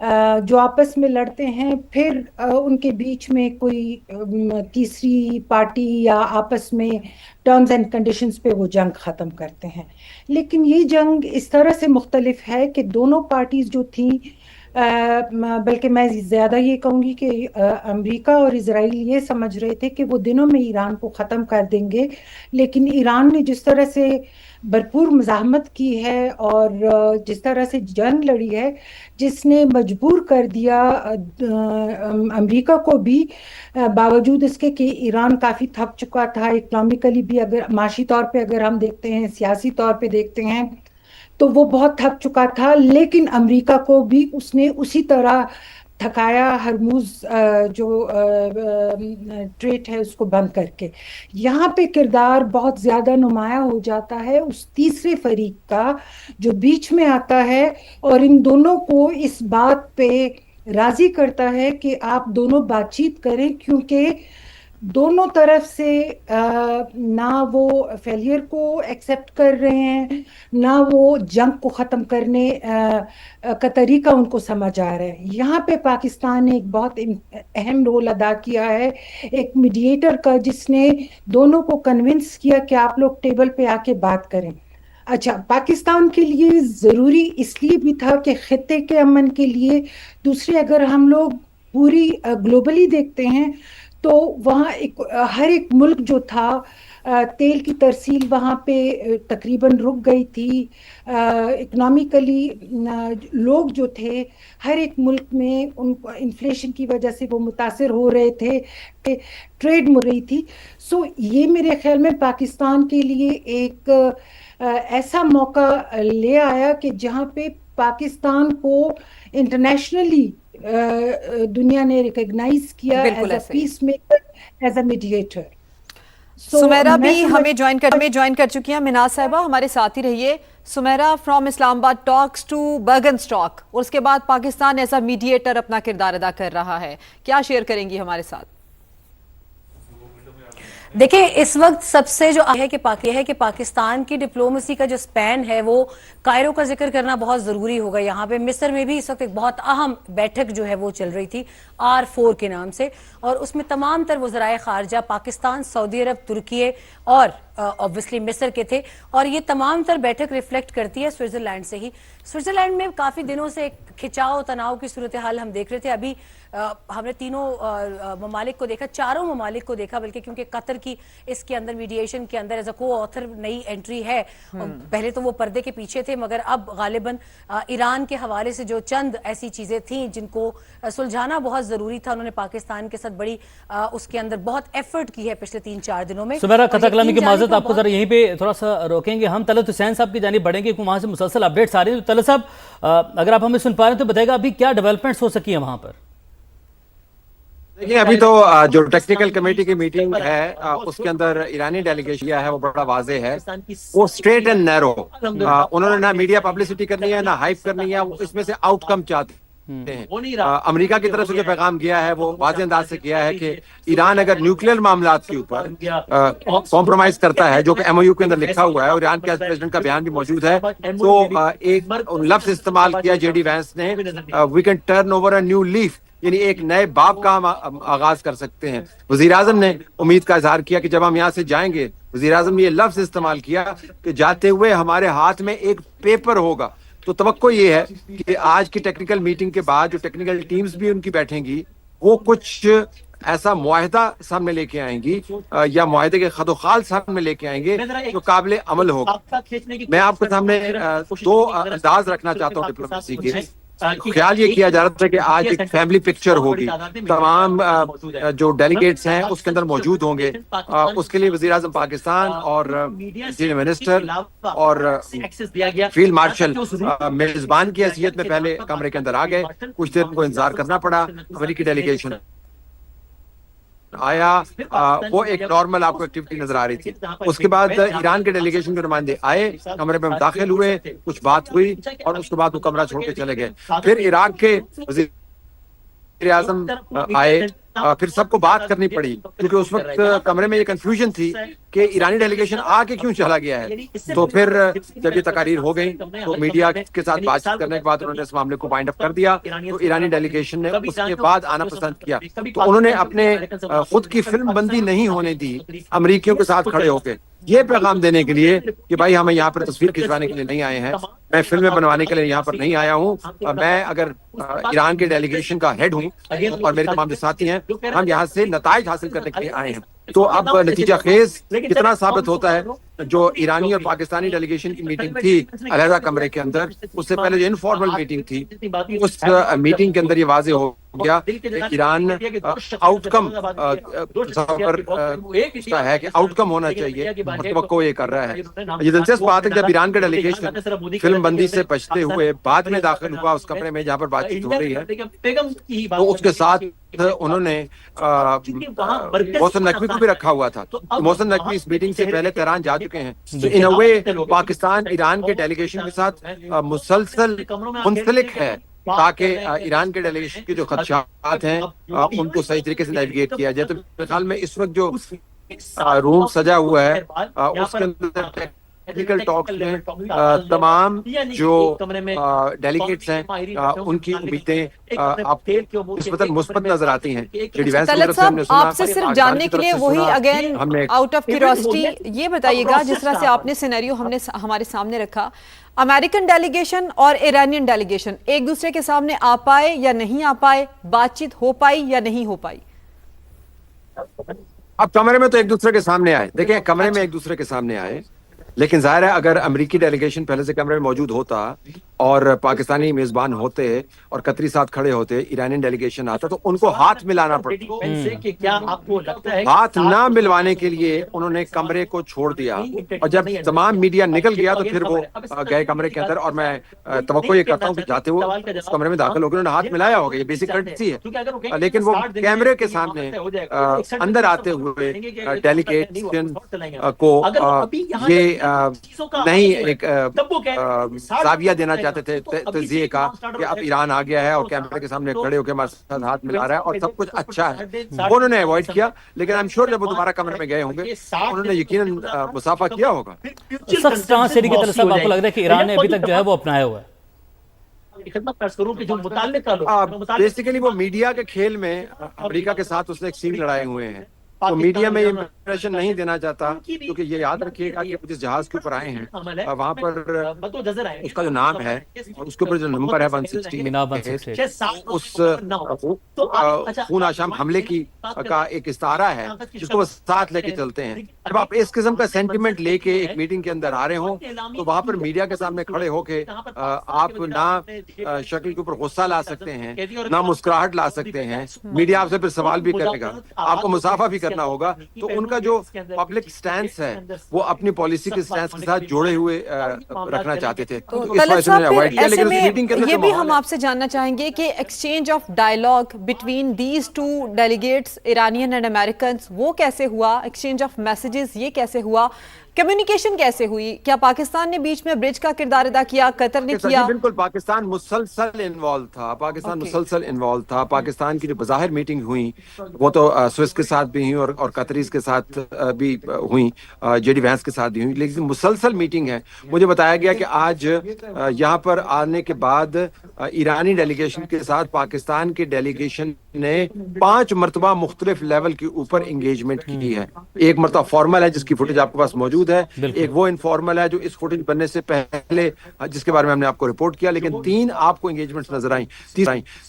S6: جو آپس میں لڑتے ہیں پھر ان کے بیچ میں کوئی تیسری پارٹی یا آپس میں ٹرمز اینڈ کنڈیشنز پہ وہ جنگ ختم کرتے ہیں. لیکن یہ جنگ اس طرح سے مختلف ہے کہ دونوں پارٹیز جو تھیں بلکہ میں زیادہ یہ کہوں گی کہ امریکہ اور اسرائیل یہ سمجھ رہے تھے کہ وہ دنوں میں ایران کو ختم کر دیں گے، لیکن ایران نے جس طرح سے بھرپور مزاحمت کی ہے اور جس طرح سے جنگ لڑی ہے، جس نے مجبور کر دیا امریکہ کو بھی، باوجود اس کے کہ ایران کافی تھک چکا تھا اکنامکلی بھی، اگر معاشی طور پہ اگر ہم دیکھتے ہیں، سیاسی طور پہ دیکھتے ہیں تو وہ بہت تھک چکا تھا، لیکن امریکہ کو بھی اس نے اسی طرح تھکایا، ہرموز جو ٹریٹ ہے اس کو بند کر کے. یہاں پہ کردار بہت زیادہ نمایاں ہو جاتا ہے اس تیسرے فریق کا جو بیچ میں آتا ہے اور ان دونوں کو اس بات پہ راضی کرتا ہے کہ آپ دونوں بات چیت کریں، کیونکہ دونوں طرف سے نہ وہ فیلئر کو ایکسیپٹ کر رہے ہیں، نہ وہ جنگ کو ختم کرنے کا طریقہ ان کو سمجھ آ رہا ہے. یہاں پہ پاکستان نے ایک بہت اہم رول ادا کیا ہے، ایک میڈیٹر کا، جس نے دونوں کو کنونس کیا کہ آپ لوگ ٹیبل پہ آ کے بات کریں. اچھا، پاکستان کے لیے ضروری اس لیے بھی تھا کہ خطے کے امن کے لیے. دوسرے، اگر ہم لوگ پوری گلوبلی دیکھتے ہیں تو وہاں ہر ایک ملک جو تھا، تیل کی ترسیل وہاں پہ تقریباً رک گئی تھی. اکنامیکلی لوگ جو تھے ہر ایک ملک میں ان کو انفلیشن کی وجہ سے وہ متاثر ہو رہے تھے، ٹریڈ مر رہی تھی. سو یہ میرے خیال میں پاکستان کے لیے ایک ایسا موقع لے آیا کہ جہاں پہ پاکستان کو انٹرنیشنلی دنیا نے ریکگنائز کیا as a peacemaker, as a mediator.
S3: Sameera بھی ہمیں جوائن کر چکی ہیں. مناز صاحبہ ہمارے ساتھ ہی رہیے. سمیرہ فرام اسلام آباد ٹاکس ٹو برگن اسٹاک، اور اس کے بعد پاکستان ایز اے میڈیٹر اپنا کردار ادا کر رہا ہے، کیا شیئر کریں گی ہمارے ساتھ؟
S7: دیکھیں، اس وقت سب سے جو ہے کہ پاکستان کی ڈپلومیسی کا جو سپین ہے وہ کائرو کا ذکر کرنا بہت ضروری ہوگا. یہاں پہ مصر میں بھی اس وقت ایک بہت اہم بیٹھک جو ہے وہ چل رہی تھی R4 کے نام سے، اور اس میں تمام تر وزرائے خارجہ پاکستان، سعودی عرب، ترکیے اور obviously مصر کے تھے. اور یہ تمام تر بیٹھک ریفلیکٹ کرتی ہے سوئٹزرلینڈ سے ہی. سوئٹزرلینڈ میں کافی دنوں سے کھچاؤ تناؤ کی صورتحال ہم دیکھ رہے تھے. ابھی ہم نے تینوں ممالک کو دیکھا، چاروں ممالک کو دیکھا، بلکہ کیونکہ قطر کی اس کے اندر میڈییشن کے اندر ایز اے کو آتھر نئی انٹری ہے. پہلے تو وہ پردے کے پیچھے تھے، مگر اب غالباً ایران کے حوالے سے جو چند ایسی چیزیں تھیں جن کو سلجھانا بہت ضروری تھا، انہوں نے پاکستان کے ساتھ بڑی اس کے اندر بہت ایفرٹ کی ہے پچھلے 3-4 دنوں میں.
S1: سمیرہ، قطع کلامی کی معذرت، آپ کو ذرا یہیں پہ تھوڑا سا روکیں گے. ہم طلعت حسین صاحب کی جانب بڑھیں گے کہ وہاں سے مسلسل اپڈیٹس آ رہے ہیں. تو طلعت صاحب، اگر آپ ہمیں سن پا رہے ہیں تو بتائے گا ابھی کیا ڈیولپمنٹس ہو سکی ہیں وہاں پر؟
S2: دیکھیں، ابھی تو جو ٹیکنیکل کمیٹی کی میٹنگ ہے اس کے اندر ایرانی ڈیلیگیشن ہے، وہ بڑا واضح ہے، وہ اسٹریٹ اینڈ نیرو. انہوں نے نہ میڈیا پبلسٹی کرنی ہے، نہ ہائپ کرنی ہے، اس میں سے آؤٹ کم چاہتے ہیں. امریکہ کی طرف سے جو پیغام گیا ہے وہ واضح انداز سے کیا ہے کہ ایران اگر نیوکلیئر معاملات کے اوپر کمپرومائز کرتا ہے، جو کہ MOU کے اندر لکھا ہوا ہے اور ایران کے پریزیڈنٹ کا بیان بھی موجود ہے، تو ایک لفظ استعمال کیا JD وینس نے، we can turn over a new leaf, یعنی ایک نئے باب کا ہم آغاز کر سکتے ہیں. وزیر اعظم نے امید کا اظہار کیا کہ جب ہم یہاں سے جائیں گے، وزیر اعظم نے یہ لفظ استعمال کیا کہ جاتے ہوئے ہمارے ہاتھ میں ایک پیپر ہوگا. تو توقع یہ ہے کہ آج کی ٹیکنیکل میٹنگ کے بعد جو ٹیکنیکل ٹیمز بھی ان کی بیٹھیں گی، وہ کچھ ایسا معاہدہ سامنے لے کے آئیں گی یا معاہدے کے خط و خال سامنے لے کے آئیں گے جو قابل عمل ہوگا. میں آپ کے سامنے 2 انداز رکھنا چاہتا ہوں ڈپلومیسی کے. خیال یہ کیا جا رہا تھا کہ آج ایک فیملی پکچر ہوگی، تمام جو ڈیلیگیٹس ہیں اس کے اندر موجود ہوں گے. اس کے لیے وزیر اعظم پاکستان اور منسٹر اور فیلڈ مارشل میزبان کی حیثیت میں پہلے کمرے کے اندر آ گئے. کچھ دیر کو انتظار کرنا پڑا. امریکی ڈیلیگیشن آیا، وہ ایک نارمل آپ کو ایکٹیویٹی نظر آ رہی تھی. اس کے بعد ایران کے ڈیلیگیشن کے نمائندے آئے، کمرے میں داخل ہوئے، کچھ بات ہوئی اور اس کے بعد وہ کمرہ چھوڑ کے چلے گئے. پھر عراق کے وزیر اعظم آئے پھر سب کو بات کرنی پڑی کیونکہ اس وقت کمرے میں یہ کنفیوژن تھی کہ ایرانی ڈیلیگیشن آ کے کیوں چلا گیا ہے. تو پھر جب یہ تقاریر ہو گئی تو میڈیا کے ساتھ بات چیت کرنے کے بعد انہوں نے اس معاملے کو وائنڈ اپ کر دیا. تو ایرانی ڈیلیگیشن نے اس کے بعد آنا پسند کیا. تو انہوں نے اپنے خود کی فلم بندی نہیں ہونے دی امریکیوں کے ساتھ کھڑے ہو کے, یہ پیغام دینے کے لیے کہ بھائی ہمیں یہاں پر تصویر کھنچوانے کے لیے نہیں آئے ہیں, میں فلمیں بنوانے کے لیے یہاں پر نہیں آیا ہوں, میں اگر ایران کے ڈیلیگیشن کا ہیڈ ہوں اور میرے تمام جو ساتھی ہیں ہم یہاں سے نتائج حاصل کرنے کے لیے آئے ہیں. تو اب نتیجہ خیز کتنا ثابت ہوتا ہے, جو ایرانی اور پاکستانی ڈیلیگیشن کی میٹنگ تھی علیحدہ کمرے کے اندر, اس سے پہلے جو انفارمل میٹنگ تھی, اس میٹنگ کے اندر یہ واضح ہو گیا کہ ایران آؤٹ کم ہے کہ آؤٹ کم ہونا چاہیے اور توقع یہ کر رہا ہے. یہ دلچسپ بات ہے جب ایران کا ڈیلیگیشن فلم بندی سے بچتے ہوئے بعد میں داخل ہوا اس کمرے میں جہاں پر بات چیت ہو رہی ہے, تو اس کے ساتھ انہوں نے محسن نقوی کو بھی رکھا ہوا تھا. محسن نقوی اس میٹنگ سے پہلے تہران جا چکے ہیں. ان اے وے پاکستان ایران کے ڈیلیگیشن کے ساتھ مسلسل منسلک ہے تاکہ ایران کے ڈیلیگیشن کے جو خدشات ہیں ان کو صحیح طریقے سے نیویگیٹ کیا جائے. تو میرے خیال میں اس وقت جو روم سجا ہوا ہے اس کے اندر ٹیکنیکل ٹاکس میں تمام جو ڈیلیگیٹس ہیں ان کی امیدیں آپ مثبت نظر آتی ہیں.
S3: طلعت صاحب, آپ سے صرف جاننے کے لیے وہی اگین آؤٹ آف کیوریوسٹی یہ بتائیے گا, جس طرح سے آپ نے سینیریو ہمارے سامنے رکھا, امریکن ڈیلیگیشن اور ایرانین ڈیلیگیشن ایک دوسرے کے سامنے آ پائے یا نہیں آ پائے, بات چیت ہو پائی یا نہیں ہو پائی؟
S2: اب کمرے میں تو ایک دوسرے کے سامنے آئے, دیکھیں کمرے میں ایک دوسرے کے سامنے آئے, لیکن ظاہر ہے اگر امریکی ڈیلیگیشن پہلے سے کمرے میں موجود ہوتا اور پاکستانی میزبان ہوتے اور قطری ساتھ کھڑے ہوتے, ایرانی ڈیلیگیشن آتا, تو ان کو ہاتھ ملانا پڑتا. ہاتھ نہ ملوانے کے لیے انہوں نے کمرے کو چھوڑ دیا, اور جب تمام میڈیا نکل گیا تو پھر وہ گئے کمرے کے اندر. اور میں توقع یہ کرتا ہوں کہ جاتے ہوئے اس کمرے میں داخل ہو گئے, انہوں نے ہاتھ ملایا ہوگا, یہ بیسک کرٹسی ہے. لیکن وہ کیمرے کے سامنے اندر آتے ہوئے ڈیلیگیشن کو یہ نہیں ایک زاویہ دینا چاہتے تھے تجزیے کا کہ اب ایران آ گیا ہے اور کیمرے کے سامنے کھڑے ہو کے ہمارے ساتھ ہاتھ ملا رہا ہے اور سب کچھ اچھا ہے. انہوں نے اوائڈ کیا, لیکن آئی ایم شیور جب وہ دوبارہ کمرے میں گئے ہوں گے انہوں نے یقیناً مصافحہ کیا ہوگا.
S1: سخت ٹرانسلیٹری کی طرف سے آپ کو لگ رہا ہے کہ ایران نے ابھی تک جو ہے وہ اپنایا ہوا ہے؟
S2: بیسیکلی وہ میڈیا کے کھیل میں امریکہ کے ساتھ اس نے ایک سین لڑائے ہوئے ہیں, تو میڈیا میں یہ امپریشن نہیں دینا چاہتا, کیونکہ یہ یاد رکھیے گا کہ جس جہاز کے اوپر آئے ہیں وہاں پر اس کا جو نام ہے اور اس کے اوپر جو نمبر ہے 160 اس خون آشام حملے کی کا ایک استعارہ ہے جس کو وہ ساتھ لے کے چلتے ہیں. جب آپ اس قسم کا سینٹیمنٹ لے کے ایک میٹنگ کے اندر آ رہے ہوں تو وہاں پر میڈیا کے سامنے کھڑے ہو کے آپ نہ شکل کے اوپر غصہ لا سکتے ہیں, نہ مسکراہٹ لا سکتے ہیں, میڈیا آپ سے پھر سوال بھی کرے گا, آپ کو مسافہ بھی کرنا ہوگا. تو ان کا جو پبلک سٹینس ہے وہ اپنی پالیسی کے سٹینس کے ساتھ جوڑے ہوئے رکھنا چاہتے تھے.
S3: یہ بھی ہم آپ سے جاننا چاہیں گے کہ exchange of dialogue between these two delegates Iranian and Americans وہ کیسے ہوا, ایکسچینج آف میسیجز یہ کیسے ہوا, کمیونیکیشن کیسے ہوئی, کیا پاکستان نے بیچ میں برج کا کردار ادا کیا, قطر نے کیا؟
S2: بالکل پاکستان مسلسل انوالو تھا. پاکستان کی جو بظاہر میٹنگ ہوئی وہ تو سوئس کے ساتھ بھی ہوئی اور قطریز کے ساتھ بھی ہوئی, جے ڈی وینس کے ساتھ بھی ہوئی, لیکن مسلسل میٹنگ ہے. مجھے بتایا گیا کہ آج یہاں پر آنے کے بعد ایرانی ڈیلیگیشن کے ساتھ پاکستان کے ڈیلیگیشن نے 5 مرتبہ مختلف لیول کے اوپر انگیجمنٹ کی ہے. ایک مرتبہ فارمل ہے جس کی فوٹیج آپ کے پاس موجود ہے, ایک وہ انفارمل ہے جو اس فوٹیج بننے سے پہلے جس کے بارے میں ہم نے آپ کو رپورٹ کیا, لیکن 3 آپ کو انگیجمنٹس نظر آئیں.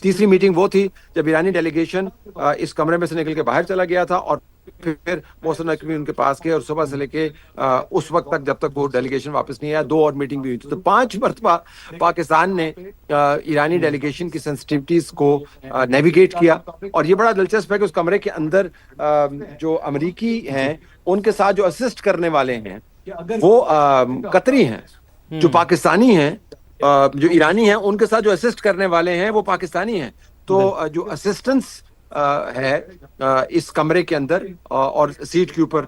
S2: تیسری میٹنگ وہ تھی جب ایرانی ڈیلیگیشن اس کمرے میں سے نکل کے باہر چلا گیا تھا اور پھر محسن نقوی ان کے پاس گئے اور صبح سے لے کے اس وقت تک جب تک وہ ڈیلیگیشن واپس نہیں آیا 2 اور میٹنگ بھی ہوئی تھی. تو 5 مرتبہ پاکستان نے ایرانی ڈیلیگیشن کی سینسٹیوٹیز کو نیویگیٹ کیا. اور یہ بڑا دلچسپ ہے کہ اس کمرے کے اندر جو امریکی ہیں ان کے ساتھ جو اسسٹ کرنے والے ہیں وہ قطری ہیں, جو پاکستانی ہیں, جو ایرانی ہیں ان کے ساتھ جو اسسٹ کرنے والے ہیں وہ پاکستانی ہیں. تو جو اسسٹنس ہے اس کمرے کے اندر اور سیٹ کے اوپر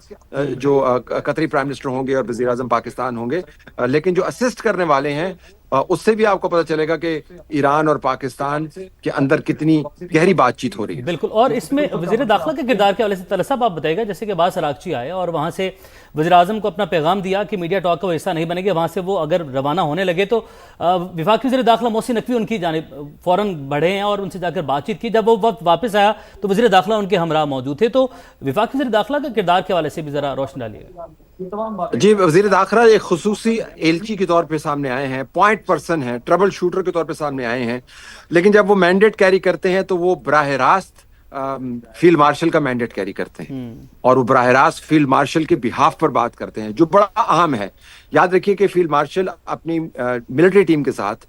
S2: جو قطری پرائم منسٹر ہوں گے اور وزیر اعظم پاکستان ہوں گے, لیکن جو اسسٹ کرنے والے ہیں اس سے بھی آپ کو پتہ چلے گا کہ ایران اور پاکستان کے اندر کتنی گہری بات چیت ہو رہی ہے.
S1: بالکل. اور اس میں وزیر داخلہ کے کردار کے حوالے سے طلعت صاحب آپ بتائیے گا, جیسے کہ عباس اراغچی آئے اور وہاں سے وزیر اعظم کو اپنا پیغام دیا کہ میڈیا ٹاک کا وہ حصہ نہیں بنے گے, وہاں سے وہ اگر روانہ ہونے لگے تو وفاقی وزیر داخلہ محسن نقوی ان کی جانب فوراً بڑھے ہیں اور ان سے جا کر بات چیت کی. جب وہ وقت واپس آیا تو وزیر داخلہ ان کے ہمراہ موجود تھے, تو وفاقی وزیر داخلہ کے کردار کے حوالے سے بھی ذرا روشنی ڈالیے گا.
S2: جی, وزیر داخلہ ایک خصوصی ایلچی کے طور پہ سامنے آئے ہیں, پوائنٹ پرسن ہیں, ٹربل شوٹر کے طور پہ سامنے آئے ہیں, لیکن جب وہ مینڈیٹ کیری کرتے ہیں تو وہ براہ راست فیلڈ مارشل کا مینڈیٹ کیری کرتے ہیں اور وہ براہ راست فیلڈ مارشل کے بہاف پر بات کرتے ہیں, جو بڑا اہم ہے. یاد رکھیے کہ فیلڈ مارشل اپنی ملٹری ٹیم کے ساتھ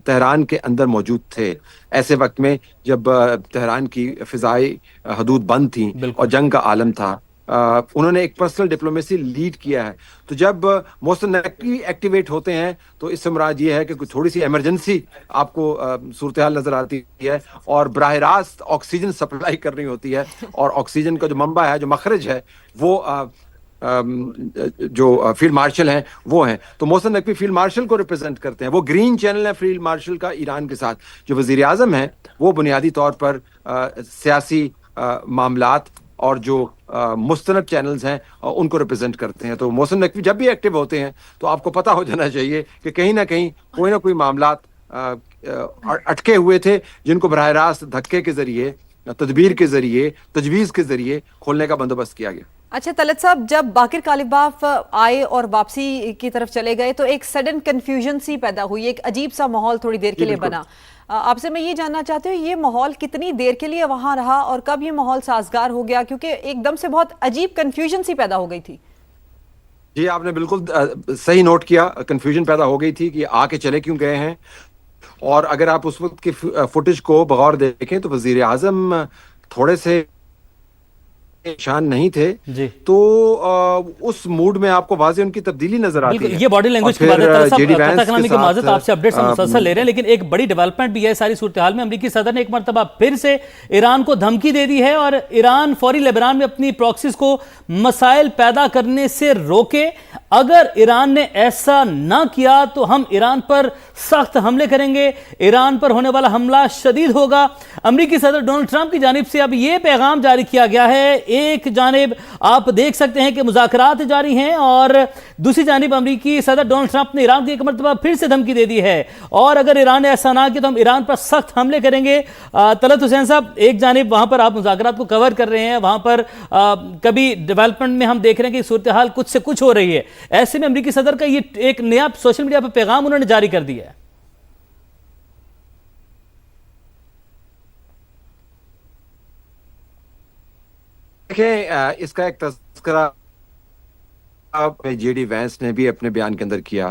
S2: تہران کے اندر موجود تھے ایسے وقت میں جب تہران کی فضائی حدود بند تھیں اور جنگ کا عالم تھا. انہوں نے ایک پرسنل ڈپلومیسی لیڈ کیا ہے. تو جب محسن نقوی ایکٹیویٹ ہوتے ہیں تو اس سے مراد یہ ہے کہ تھوڑی سی ایمرجنسی آپ کو صورتحال نظر آتی ہے اور براہ راست آکسیجن سپلائی کرنی ہوتی ہے, اور آکسیجن کا جو منبع ہے, جو مخرج ہے, وہ جو فیلڈ مارشل ہیں وہ ہیں. تو محسن نقوی فیلڈ مارشل کو ریپرزینٹ کرتے ہیں, وہ گرین چینل ہے فیلڈ مارشل کا ایران کے ساتھ. جو وزیر اعظم ہیں وہ بنیادی طور پر سیاسی معاملات اور جو مستند چینلز ہیں ان کو ریپرزینٹ کرتے ہیں. تو محسن نقوی جب بھی ایکٹیو ہوتے ہیں تو آپ کو پتہ ہو جانا چاہیے کہ کہیں نہ کہیں کوئی نہ کوئی معاملات اٹکے ہوئے تھے جن کو براہ راست دھکے کے ذریعے, تدبیر کے ذریعے, تجویز کے ذریعے کھولنے کا بندوبست کیا گیا.
S3: اچھا طلعت صاحب, جب باقر کالباف آئے اور واپسی کی طرف چلے گئے تو ایک سڈن کنفیوژن سی پیدا ہوئی, ایک عجیب سا ماحول تھوڑی دیر کے لیے بنا. آپ سے میں یہ جاننا چاہتی ہوں یہ ماحول کتنی دیر کے لیے وہاں رہا اور کب یہ ماحول سازگار ہو گیا, کیونکہ ایک دم سے بہت عجیب کنفیوژن سی پیدا ہو گئی تھی.
S2: جی, آپ نے بالکل صحیح نوٹ کیا, کنفیوژن پیدا ہو گئی تھی کہ آ کے چلے کیوں گئے ہیں. اور اگر آپ اس وقت کی فوٹیج کو بغور دیکھیں تو وزیر اعظم تھوڑے سے شان نہیں تھے جی. تو اس موڈ میں آپ کو واضح ان کی تبدیلی نظر آتی ہے.
S1: یہ باڈی لینگویج کی بات ہے. قطع کلامی کی معذرت, آپ سے اپڈیٹس ہم مسلسل لے رہے ہیں, لیکن ایک بڑی ڈیولپمنٹ بھی ہے ساری صورتحال میں. امریکی صدر نے ایک مرتبہ پھر سے ایران کو دھمکی دے دی ہے اور ایران فوری لیبنان میں اپنی پراکسیز کو مسائل پیدا کرنے سے روکے. اگر ایران نے ایسا نہ کیا تو ہم ایران پر سخت حملے کریں گے, ایران پر ہونے والا حملہ شدید ہوگا. امریکی صدر ڈونلڈ ٹرمپ کی جانب سے اب یہ پیغام جاری کیا گیا ہے. ایک جانب آپ دیکھ سکتے ہیں کہ مذاکرات جاری ہیں اور دوسری جانب امریکی صدر ڈونلڈ ٹرمپ نے ایران کی ایک مرتبہ پھر سے دھمکی دے دی ہے, اور اگر ایران نے ایسا نہ کیا تو ہم ایران پر سخت حملے کریں گے. طلعت حسین صاحب, ایک جانب وہاں پر آپ مذاکرات کو کور کر رہے ہیں, وہاں پر کبھی ڈیولپمنٹ میں ہم دیکھ رہے ہیں کہ صورتحال کچھ سے کچھ ہو رہی ہے, ایسے میں امریکی صدر کا یہ ایک نیا سوشل میڈیا پر پیغام انہوں نے جاری کر دیا ہے.
S2: دیکھیں, اس کا ایک تذکرہ جے ڈی وینس نے بھی اپنے بیان کے اندر کیا.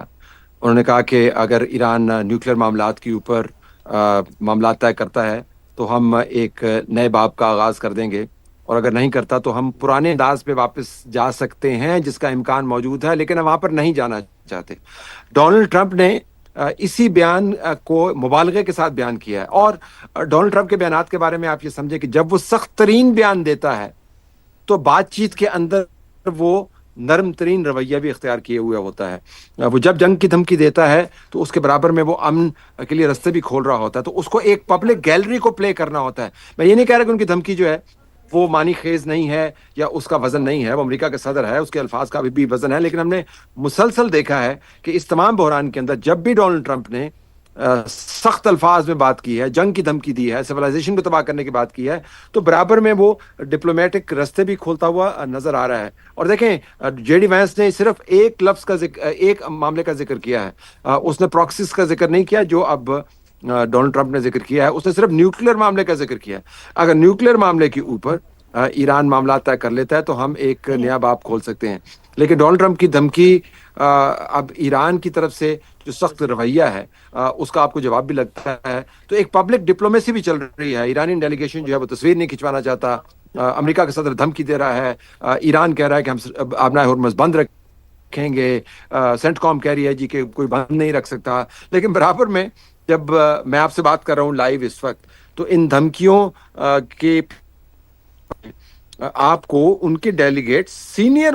S2: انہوں نے کہا کہ اگر ایران نیوکلیر معاملات کے اوپر معاملات طے کرتا ہے تو ہم ایک نئے باب کا آغاز کر دیں گے, اور اگر نہیں کرتا تو ہم پرانے انداز پہ واپس جا سکتے ہیں جس کا امکان موجود ہے, لیکن ہم وہاں پر نہیں جانا چاہتے. ڈونلڈ ٹرمپ نے اسی بیان کو مبالغے کے ساتھ بیان کیا ہے. اور ڈونلڈ ٹرمپ کے بیانات کے بارے میں آپ یہ سمجھیں کہ جب وہ سخت ترین بیان دیتا ہے تو بات چیت کے اندر وہ نرم ترین رویہ بھی اختیار کیے ہوئے ہوتا ہے. وہ جب جنگ کی دھمکی دیتا ہے تو اس کے برابر میں وہ امن کے لیے رستے بھی کھول رہا ہوتا ہے, تو اس کو ایک پبلک گیلری کو پلے کرنا ہوتا ہے. میں یہ نہیں کہہ رہا کہ ان کی دھمکی جو ہے وہ معنی خیز نہیں ہے یا اس کا وزن نہیں ہے, وہ امریکہ کا صدر ہے, اس کے الفاظ کا بھی وزن ہے, لیکن ہم نے مسلسل دیکھا ہے کہ اس تمام بحران کے اندر جب بھی ڈونلڈ ٹرمپ نے سخت الفاظ میں بات کی ہے, جنگ کی دھمکی دی ہے, سیولائزیشن کو تباہ کرنے کی بات کی ہے, تو برابر میں وہ ڈپلومیٹک رستے بھی کھولتا ہوا نظر آ رہا ہے. اور دیکھیں, جے ڈی وینس نے صرف ایک لفظ کا ذکر, ایک معاملے کا ذکر کیا ہے. اس نے پراکسیز کا ذکر نہیں کیا جو اب ڈونلڈ ٹرمپ نے ذکر کیا ہے. اس نے صرف نیوکلیر معاملے کا ذکر کیا ہے. اگر نیوکلیر معاملے کے اوپر ایران معاملات طے کر لیتا ہے تو ہم ایک نیا باب کھول سکتے ہیں. لیکن ڈونلڈ ٹرمپ کی دھمکی اب ایران کی طرف سے جو سخت رویہ ہے اس کا آپ کو جواب بھی لگتا ہے. تو ایک پبلک ڈپلومیسی بھی چل رہی ہے. ایرانی ڈیلیگیشن جو ہے وہ تصویر نہیں کھنچوانا چاہتا. امریکہ کا صدر دھمکی دے رہا ہے. ایران کہہ رہا ہے کہ ہم آبنائے ہرمز بند رکھیں گے. سینٹ کام کہہ رہی ہے جی کہ کوئی بند نہیں رکھ سکتا. لیکن برابر میں جب میں آپ سے بات کر رہا ہوں لائیو اس وقت, تو ان دھمکیوں کے آپ کو ان کے ڈیلیگیٹ سینئر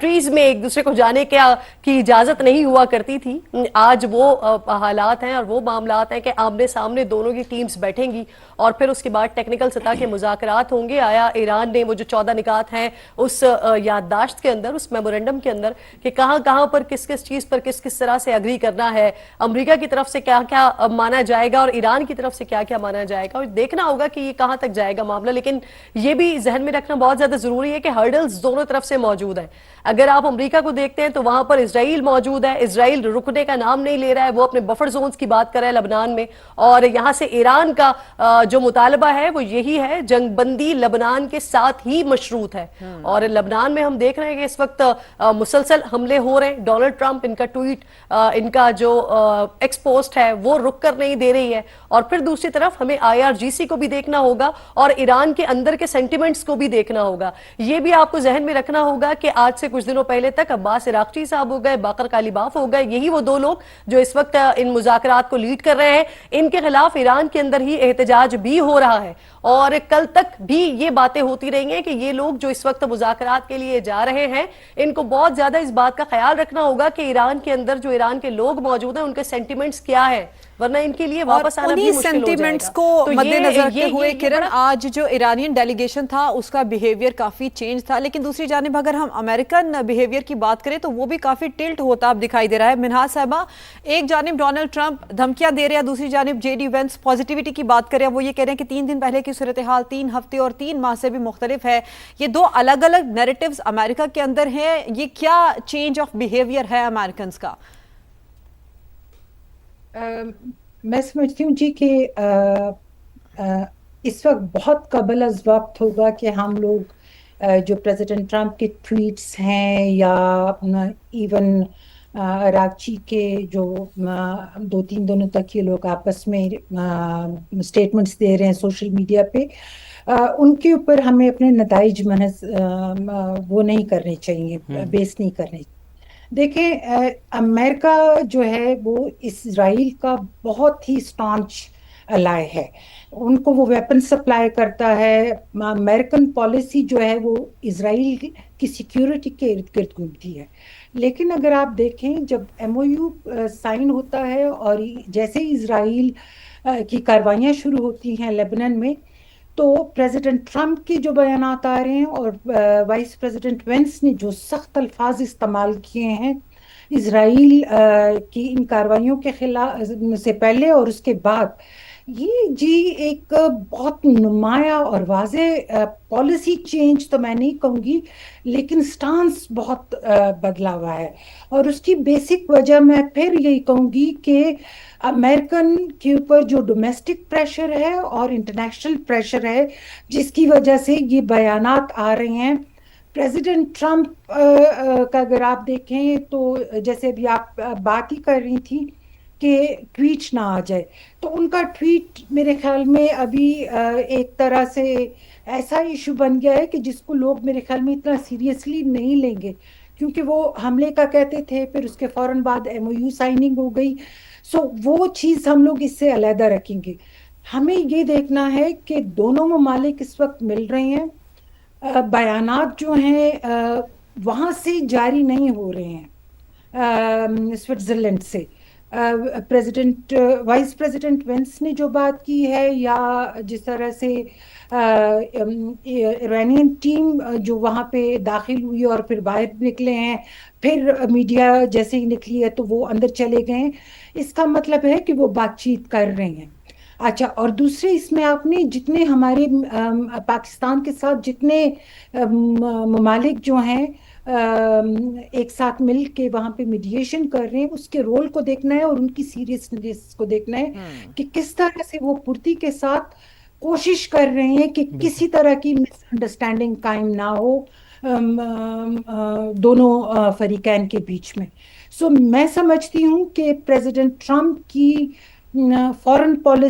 S8: کنٹریز میں ایک دوسرے کو جانے کی اجازت نہیں ہوا کرتی تھی. آج وہ حالات ہیں اور وہ معاملات ہیں کہ آمنے سامنے دونوں کی ٹیمز بیٹھیں گی اور پھر اس کے بعد ٹیکنیکل سطح کے مذاکرات ہوں گے. آیا ایران نے وہ جو 14 نکات ہیں اس یادداشت کے اندر, اس میمورنڈم کے اندر, کہ کہاں کہاں پر کس کس چیز پر کس کس طرح سے اگری کرنا ہے, امریکہ کی طرف سے کیا کیا مانا جائے گا اور ایران کی طرف سے کیا کیا مانا جائے گا, اور دیکھنا ہوگا کہ یہ کہاں تک جائے گا معاملہ. لیکن یہ بھی ذہن میں رکھنا بہت زیادہ ضروری ہے کہ ہرڈلز دونوں طرف سے موجود ہیں. اگر آپ امریکہ کو دیکھتے ہیں تو وہاں پر اسرائیل موجود ہے, اسرائیل رکنے کا نام نہیں لے رہا ہے, وہ اپنے بفر زونز کی بات کر رہا ہے لبنان میں, اور یہاں سے ایران کا جو مطالبہ ہے وہ یہی ہے, جنگ بندی لبنان کے ساتھ ہی مشروط ہے. اور لبنان میں ہم دیکھ رہے ہیں کہ اس وقت مسلسل حملے ہو رہے ہیں. ڈونلڈ ٹرمپ ان کا ٹویٹ, ان کا جو ایکس پوسٹ ہے وہ رک کر نہیں دے رہی ہے. اور پھر دوسری طرف ہمیں IRGC کو بھی دیکھنا ہوگا اور ایران کے اندر کے سینٹیمنٹس کو بھی دیکھنا ہوگا. یہ بھی آپ کو ذہن میں رکھنا ہوگا کہ آج سے کچھ دنوں پہلے تک عباس عراقچی صاحب ہو گئے, باقر کالیباف ہو گئے, یہی وہ دو لوگ جو اس وقت ان مذاکرات کو لیڈ کر رہے ہیں. ان کے خلاف ایران کے اندر ہی احتجاج بھی ہو رہا ہے اور کل تک بھی یہ باتیں ہوتی رہیں گے کہ یہ لوگ جو اس وقت مذاکرات کے لیے جا رہے ہیں ان کو بہت زیادہ اس بات کا خیال رکھنا ہوگا کہ ایران کے اندر جو ایران کے لوگ موجود ہیں ان کے سینٹیمنٹس کیا ہے, ورنہ ان کے لیے واپس آنا بھی مشکل ہو جائے گا.
S3: سینٹیمنٹس کو مد نظر رکھتے ہوئے کرن, آج جو ایرانین ڈیلیگیشن تھا اس کا بیہیویئر کافی چینج تھا, لیکن دوسری جانب اگر ہم امریکن بیہیویئر کی بات کریں تو وہ بھی کافی ٹلٹ ہوتا اب دکھائی دے رہا ہے. منہاج صاحبہ, ایک جانب ڈونلڈ ٹرمپ دھمکیاں دے رہے ہیں, دوسری جانب JD وینس پازیٹیوٹی کی بات کر رہے ہیں. وہ یہ کہہ رہے ہیں کہ 3 دن پہلے کی صورتحال 3 ہفتے اور 3 ماہ سے بھی مختلف ہے. یہ دو الگ الگ نیریٹیوز امریکہ کے اندر ہیں, یہ کیا چینج آف بیہیویئر ہے امریکنز کا؟
S6: میں سمجھتی ہوں جی کہ اس وقت بہت قبل از وقت ہوگا کہ ہم لوگ جو پریزیڈنٹ ٹرمپ کے ٹویٹس ہیں یا ایون عراقچی کے جو 2-3 دنوں تک یہ لوگ آپس میں اسٹیٹمنٹس دے رہے ہیں سوشل میڈیا پہ, ان کے اوپر ہمیں اپنے نتائج محض وہ نہیں کرنے چاہیے, بیس نہیں کرنے چاہیے. دیکھیں, امریکہ جو ہے وہ اسرائیل کا بہت ہی اسٹانچ الائے ہے, ان کو وہ ویپن سپلائی کرتا ہے. امریکن پالیسی جو ہے وہ اسرائیل کی سیکیورٹی کے ارد گرد گھومتی ہے. لیکن اگر آپ دیکھیں جب MOU سائن ہوتا ہے اور جیسے اسرائیل کی کاروائیاں شروع ہوتی ہیں لیبنان میں, تو پریزیڈنٹ ٹرمپ کے جو بیانات آ رہے ہیں اور وائس پریزیڈنٹ وینس نے جو سخت الفاظ استعمال کیے ہیں اسرائیل کی ان کارروائیوں کے خلاف سے پہلے اور اس کے بعد, یہ جی ایک بہت نمایاں اور واضح پالیسی چینج تو میں نہیں کہوں گی, لیکن سٹانس بہت بدلا ہوا ہے. اور اس کی بیسک وجہ میں پھر یہی کہوں گی کہ امریکن کے اوپر جو ڈومیسٹک پریشر ہے اور انٹرنیشنل پریشر ہے جس کی وجہ سے یہ بیانات آ رہے ہیں. پریزیڈنٹ ٹرمپ کا اگر آپ دیکھیں تو جیسے ابھی آپ بات ہی کر رہی تھی کہ ٹویٹ نہ آ جائے, تو ان کا ٹویٹ میرے خیال میں ابھی ایک طرح سے ایسا ایشو بن گیا ہے کہ جس کو لوگ میرے خیال میں اتنا سیریسلی نہیں لیں گے, کیونکہ وہ حملے کا کہتے تھے, پھر اس کے فوراً بعد MOU سائننگ ہو گئی. وہ چیز ہم لوگ اس سے علیحدہ رکھیں گے. ہمیں یہ دیکھنا ہے کہ دونوں ممالک اس وقت مل رہے ہیں, بیانات جو ہیں وہاں سے جاری نہیں ہو رہے ہیں سوئٹزرلینڈ سے. وائس پریزیڈنٹ وینس نے جو بات کی ہے یا جس طرح سے ایرانین ٹیم جو وہاں پہ داخل ہوئی اور پھر باہر نکلے ہیں, پھر میڈیا جیسے ہی نکلی ہے تو وہ اندر چلے گئے ہیں, اس کا مطلب ہے کہ وہ بات چیت کر رہے ہیں. اچھا, اور دوسرے اس میں آپ نے جتنے ہمارے پاکستان کے ساتھ جتنے ممالک جو ہیں ایک ساتھ مل کے وہاں پہ میڈیشن کر رہے ہیں, اس کے رول کو دیکھنا ہے اور ان کی سیریسنس کو دیکھنا ہے کہ کس طرح سے وہ پھرتی کے ساتھ کوشش کر رہے ہیں کہ کسی طرح کی مس انڈرسٹینڈنگ قائم نہ ہو دونوں فریقین کے بیچ میں. میں سمجھتی ہوں کہ پریزیڈنٹ ٹرمپ کی فورن پالیسی